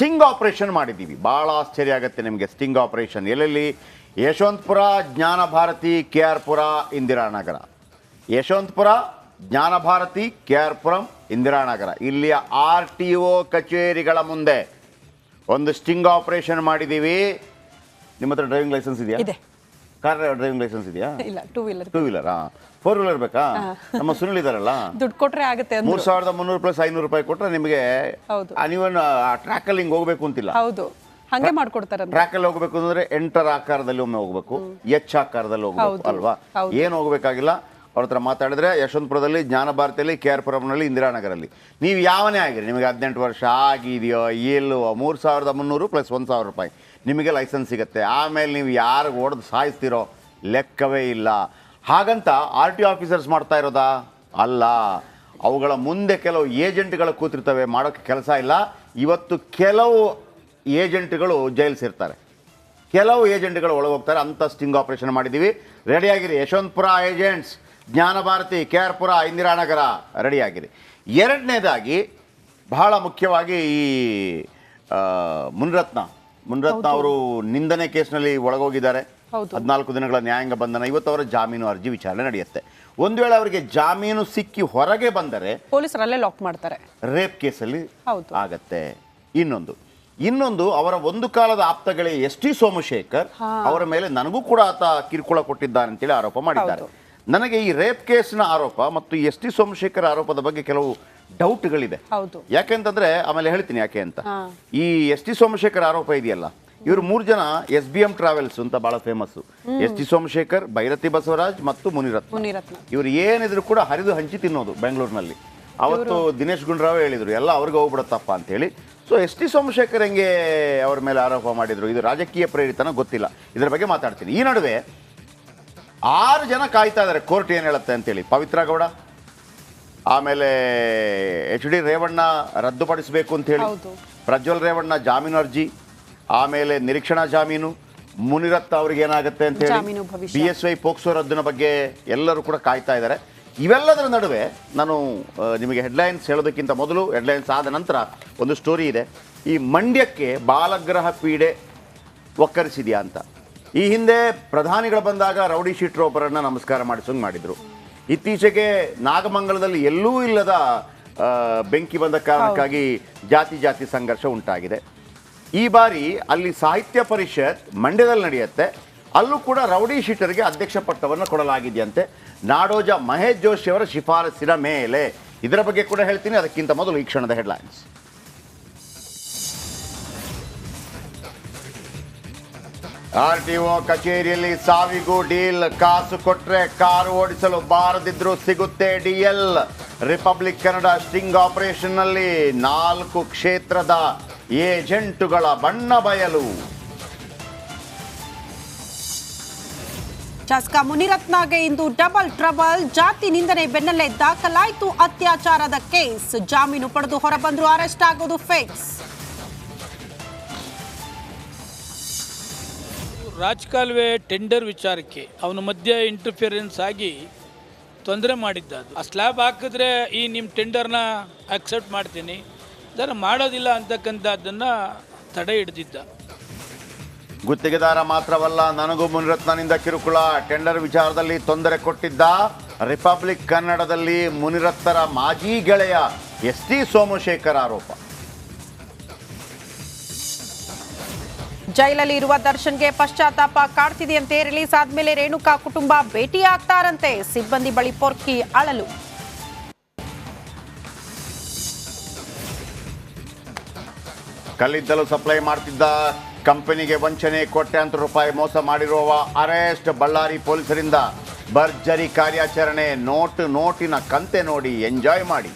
Sting operation ಮಾಡಿದ್ದೀವಿ. ಭಾಳ ಆಶ್ಚರ್ಯ ಆಗುತ್ತೆ ನಿಮಗೆ. ಸ್ಟಿಂಗ್ ಆಪರೇಷನ್ ಎಲ್ಲೆಲ್ಲಿ? ಯಶವಂತಪುರ, ಜ್ಞಾನ ಭಾರತಿ, KR ಪುರ, ಇಂದಿರಾನಗರ. ಯಶವಂತಪುರ, ಜ್ಞಾನ ಭಾರತಿ, KR ಪುರಂ, ಇಂದಿರಾನಗರ. ಇಲ್ಲಿಯ RTO ಕಚೇರಿಗಳ ಮುಂದೆ ಒಂದು ಸ್ಟಿಂಗ್ ಆಪರೇಷನ್ ಮಾಡಿದ್ದೀವಿ. ನಿಮ್ಮ ಹತ್ರ ಡ್ರೈವಿಂಗ್ ಲೈಸೆನ್ಸ್ ಇದೆಯಾ? ಇದೆ. ಕಾರ್ ಡ್ರೈವಿಂಗ್ ಲೈಸೆನ್ಸ್ ಇದೆಯಾ? ಇಲ್ಲ, ಟೂ ವೀಲರ್. 4 ವೀಲರ್ ಬೇಕಾ? ನಮ್ಮ ಸುನಿಲ್ ಇದಾರಲ್ಲ, ದುಡ್ಡು ಕೊಟ್ರೆ ಆಗುತ್ತೆ. 3,300 ಪ್ಲಸ್ 500 ರೂಪಾಯಿ ಕೊಟ್ಟರೆ ನಿಮಗೆ ನೀವೇನು ಟ್ರ್ಯಾಕಲ್ಲಿ ಹಿಂಗೆ ಹೋಗ್ಬೇಕು ಅಂತಿಲ್ಲ. ಹೌದು, ಹಂಗೆ ಮಾಡ್ಕೊಡ್ತಾರೆ. ಟ್ರ್ಯಾಕಲ್ಲಿ ಹೋಗ್ಬೇಕು ಅಂದ್ರೆ ಎಂಟರ್ ಆಕಾರದಲ್ಲಿ ಒಮ್ಮೆ ಹೋಗ್ಬೇಕು, H ಆಕಾರದಲ್ಲಿ ಹೋಗ್ಬೇಕು ಅಲ್ವಾ? ಏನು ಹೋಗ್ಬೇಕಾಗಿಲ್ಲ. ಅವ್ರ ಹತ್ರ ಮಾತಾಡಿದ್ರೆ ಯಶವಂತಪುರದಲ್ಲಿ, ಜ್ಞಾನ ಭಾರತಿಯಲ್ಲಿ, KR ಪುರಂನಲ್ಲಿ, ಇಂದಿರಾನಗರಲ್ಲಿ ನೀವು ಯಾವನೇ ಆಗಿರಿ, ನಿಮಗೆ 18 ವರ್ಷ ಆಗಿದೆಯೋ ಇಲ್ಲವೋ, 3,300 ಪ್ಲಸ್ 1,000 ರೂಪಾಯಿ ನಿಮಗೆ ಲೈಸೆನ್ಸ್ ಸಿಗುತ್ತೆ. ಆಮೇಲೆ ನೀವು ಯಾರಿಗೆ ಹೊಡೆದು ಸಾಯಿಸ್ತಿರೋ ಲೆಕ್ಕವೇ ಇಲ್ಲ. ಹಾಗಂತ RTO ಆಫೀಸರ್ಸ್ ಮಾಡ್ತಾ ಇರೋದಾ? ಅಲ್ಲ. ಅವುಗಳ ಮುಂದೆ ಕೆಲವು ಏಜೆಂಟ್ಗಳು ಕೂತಿರ್ತವೆ, ಮಾಡೋಕ್ಕೆ ಕೆಲಸ ಇಲ್ಲ. ಇವತ್ತು ಕೆಲವು ಏಜೆಂಟ್ಗಳು ಜೈಲ್ ಸೇರ್ತಾರೆ, ಕೆಲವು ಏಜೆಂಟ್ಗಳು ಒಳಗೋಗ್ತಾರೆ. ಅಂಥ ಸ್ಟಿಂಗ್ ಆಪರೇಷನ್ ಮಾಡಿದ್ದೀವಿ. ರೆಡಿಯಾಗಿರಿ ಯಶವಂತಪುರ ಏಜೆಂಟ್ಸ್, ಜ್ಞಾನ ಭಾರತಿ, KR ಪುರ, ಇಂದಿರಾನಗರ ರೆಡಿಯಾಗಿರಿ. ಎರಡನೇದಾಗಿ ಬಹಳ ಮುಖ್ಯವಾಗಿ ಈ ಮುನಿರತ್ನ ಅವರು ನಿಂದನೆ ಕೇಸ್ನಲ್ಲಿ ಒಳಗೋಗಿದ್ದಾರೆ. 14 ದಿನಗಳ ನ್ಯಾಯಾಂಗ ಬಂಧನ. ಇವತ್ತು ಅವರ ಜಾಮೀನು ಅರ್ಜಿ ವಿಚಾರಣೆ ನಡೆಯುತ್ತೆ. ಒಂದು ವೇಳೆ ಅವರಿಗೆ ಜಾಮೀನು ಸಿಕ್ಕಿ ಹೊರಗೆ ಬಂದರೆ ಪೊಲೀಸರಲ್ಲೇ ಲಾಕ್ ಮಾಡ್ತಾರೆ. ರೇಪ್ ಕೇಸಲ್ಲಿ ಆಗತ್ತೆ. ಇನ್ನೊಂದು ಅವರ ಒಂದು ಕಾಲದ ಆಪ್ತಗಳೇ ST ಸೋಮಶೇಖರ್ ಅವರ ಮೇಲೆ ನನಗೂ ಕೂಡ ಆತ ಕಿರುಕುಳ ಕೊಟ್ಟಿದ್ದಾನೆ ಅಂತೇಳಿ ಆರೋಪ ಮಾಡಿದ್ದಾರೆ. ನನಗೆ ಈ ರೇಪ್ ಕೇಸ್ನ ಆರೋಪ ಮತ್ತು ST ಸೋಮಶೇಖರ್ ಆರೋಪದ ಬಗ್ಗೆ ಕೆಲವು ಡೌಟ್ಗಳಿದೆ. ಯಾಕೆಂತಂದ್ರೆ ಆಮೇಲೆ ಹೇಳ್ತೀನಿ ಯಾಕೆ ಅಂತ. ಈ ST ಸೋಮಶೇಖರ್ ಆರೋಪ ಇದೆಯಲ್ಲ, ಇವರು 3 ಜನ SBM ಟ್ರಾವೆಲ್ಸ್ ಅಂತ ಬಹಳ ಫೇಮಸ್. ST ಸೋಮಶೇಖರ್, ಭೈರತಿ ಬಸವರಾಜ್ ಮತ್ತು ಮುನಿರತ್ನ. ಇವರು ಏನಿದ್ರು ಕೂಡ ಹರಿದು ಹಂಚಿ ತಿನ್ನೋದು ಬೆಂಗಳೂರಿನಲ್ಲಿ. ಅವತ್ತು ದಿನೇಶ್ ಗುಂಡೂರಾವ್ ಹೇಳಿದ್ರು ಎಲ್ಲ ಅವ್ರಿಗೆ ಹೋಗ್ಬಿಡತ್ತಪ್ಪ ಅಂತ ಹೇಳಿ. ಸೊ ST ಸೋಮಶೇಖರ್ ಹೆಂಗೆ ಅವ್ರ ಮೇಲೆ ಆರೋಪ ಮಾಡಿದ್ರು, ಇದು ರಾಜಕೀಯ ಪ್ರೇರಿತನ ಗೊತ್ತಿಲ್ಲ. ಇದರ ಬಗ್ಗೆ ಮಾತಾಡ್ತೀನಿ. ಈ ನಡುವೆ 6 ಜನ ಕಾಯ್ತಾ ಇದ್ದಾರೆ ಕೋರ್ಟ್ ಏನು ಹೇಳುತ್ತೆ ಅಂತೇಳಿ. ಪವಿತ್ರ ಗೌಡ, ಆಮೇಲೆ HD ರೇವಣ್ಣ ರದ್ದುಪಡಿಸಬೇಕು ಅಂತ ಹೇಳಿ, ಪ್ರಜ್ವಲ್ ರೇವಣ್ಣ ಜಾಮೀನು ಅರ್ಜಿ, ಆಮೇಲೆ ನಿರೀಕ್ಷಣಾ ಜಾಮೀನು, ಮುನಿರತ್ನ ಅವ್ರಿಗೆ ಏನಾಗುತ್ತೆ ಅಂತ ಹೇಳಿ, BSY ಪೋಕ್ಸೋ ರದ್ದಿನ ಬಗ್ಗೆ ಎಲ್ಲರೂ ಕೂಡ ಕಾಯ್ತಾ ಇದ್ದಾರೆ. ಇವೆಲ್ಲದರ ನಡುವೆ ನಾನು ನಿಮಗೆ ಹೆಡ್ಲೈನ್ಸ್ ಹೇಳೋದಕ್ಕಿಂತ ಮೊದಲು, ಹೆಡ್ಲೈನ್ಸ್ ಆದ ನಂತರ ಒಂದು ಸ್ಟೋರಿ ಇದೆ. ಈ ಮಂಡ್ಯಕ್ಕೆ ಬಾಲಗ್ರಹ ಪೀಡೆ ಒಕ್ಕರಿಸಿದೆಯಾ ಅಂತ. ಈ ಹಿಂದೆ ಪ್ರಧಾನಿಗಳು ಬಂದಾಗ ರೌಡಿ ಶೀಟ್ರು ಒಬ್ಬರನ್ನು ನಮಸ್ಕಾರ ಮಾಡಿಸೋಂಗೆ ಮಾಡಿದರು. ಇತ್ತೀಚೆಗೆ ನಾಗಮಂಗಲದಲ್ಲಿ ಎಲ್ಲೂ ಇಲ್ಲದ ಬೆಂಕಿ ಬಂದ ಕಾರಣಕ್ಕಾಗಿ ಜಾತಿ ಸಂಘರ್ಷ ಉಂಟಾಗಿದೆ. ಈ ಬಾರಿ ಅಲ್ಲಿ ಸಾಹಿತ್ಯ ಪರಿಷತ್ ಮಂಡ್ಯದಲ್ಲಿ ನಡೆಯುತ್ತೆ. ಅಲ್ಲೂ ಕೂಡ ರೌಡಿ ಶೀಟರ್ಗೆ ಅಧ್ಯಕ್ಷ ಪಟ್ಟವನ್ನು ಕೊಡಲಾಗಿದೆಯಂತೆ, ನಾಡೋಜ ಮಹೇಶ್ ಜೋಶಿ ಅವರ ಶಿಫಾರಸಿನ ಮೇಲೆ. ಇದರ ಬಗ್ಗೆ ಕೂಡ ಹೇಳ್ತೀನಿ. ಅದಕ್ಕಿಂತ ಮೊದಲು ಈ ಕ್ಷಣದ ಹೆಡ್ಲೈನ್ಸ್. RTO ಕಚೇರಿಯಲ್ಲಿ ಸಾವಿಗೂ ಡೀಲ್. ಕಾಸು ಕೊಟ್ರೆ ಕಾರು ಓಡಿಸಲು ಬಾರದಿದ್ರು ಸಿಗುತ್ತೆ DL. ರಿಪಬ್ಲಿಕ್ ಕನ್ನಡ ಸ್ಟಿಂಗ್ ಆಪರೇಷನ್ನಲ್ಲಿ 4 ಕ್ಷೇತ್ರದ ಏಜೆಂಟುಗಳ ಬಣ್ಣ ಬಯಲು. ಶಾಸಕ ಮುನಿರತ್ನಗೆ ಇಂದು ಡಬಲ್ ಟ್ರಬಲ್. ಜಾತಿ ನಿಂದನೆ ಬೆನ್ನಲ್ಲೇ ದಾಖಲಾಯಿತು ಅತ್ಯಾಚಾರದ ಕೇಸ್. ಜಾಮೀನು ಪಡೆದು ಹೊರಬಂದ್ರು, ಅರೆಸ್ಟ್ ಆಗೋದು ಫಿಕ್ಸ್. ರಾಜಕಾಲುವೆ ಟೆಂಡರ್ ವಿಚಾರಕ್ಕೆ ಅವನ ಮಧ್ಯೆ ಇಂಟರ್ಫಿಯರೆನ್ಸ್ ಆಗಿ ತೊಂದರೆ ಮಾಡಿದ್ದ. ಆ ಸ್ಲ್ಯಾಬ್ ಹಾಕಿದ್ರೆ ಈ ನಿಮ್ಮ ಟೆಂಡರ್ನ ಅಕ್ಸೆಪ್ಟ್ ಮಾಡ್ತೀನಿ, ಅದನ್ನು ಮಾಡೋದಿಲ್ಲ ಅಂತಕ್ಕಂಥದ್ದನ್ನು ತಡೆ ಹಿಡಿದಿದ್ದ. ಗುತ್ತಿಗೆದಾರ ಮಾತ್ರವಲ್ಲ, ನನಗೂ ಮುನಿರತ್ನನಿಂದ ಕಿರುಕುಳ. ಟೆಂಡರ್ ವಿಚಾರದಲ್ಲಿ ತೊಂದರೆ ಕೊಟ್ಟಿದ್ದ. ರಿಪಬ್ಲಿಕ್ ಕನ್ನಡದಲ್ಲಿ ಮುನಿರತ್ನರ ಮಾಜಿ ಗೆಳೆಯ ST ಸೋಮಶೇಖರ್ ಆರೋಪ. ಜೈಲಲ್ಲಿ ಇರುವ ದರ್ಶನ್ಗೆ ಪಶ್ಚಾತ್ತಾಪ ಕಾಡ್ತಿದೆಯಂತೆ. ರಿಲೀಸ್ ಆದ್ಮೇಲೆ ರೇಣುಕಾ ಕುಟುಂಬ ಭೇಟಿ ಆಗ್ತಾರಂತೆ. ಸಿಬ್ಬಂದಿ ಬಳಿ ಪೊರ್ಕಿ ಅಳಲು. ಕಲ್ಲಿದ್ದಲು ಸಪ್ಲೈ ಮಾಡ್ತಿದ್ದ ಕಂಪನಿಗೆ ವಂಚನೆ, ಕೋಟ್ಯಾಂತರ ರೂಪಾಯಿ ಮೋಸ ಮಾಡಿರುವ ಅರೆಸ್ಟ್. ಬಳ್ಳಾರಿ ಪೊಲೀಸರಿಂದ ಭರ್ಜರಿ ಕಾರ್ಯಾಚರಣೆ. ನೋಟಿನ ಕಂತೆ ನೋಡಿ ಎಂಜಾಯ್ ಮಾಡಿ.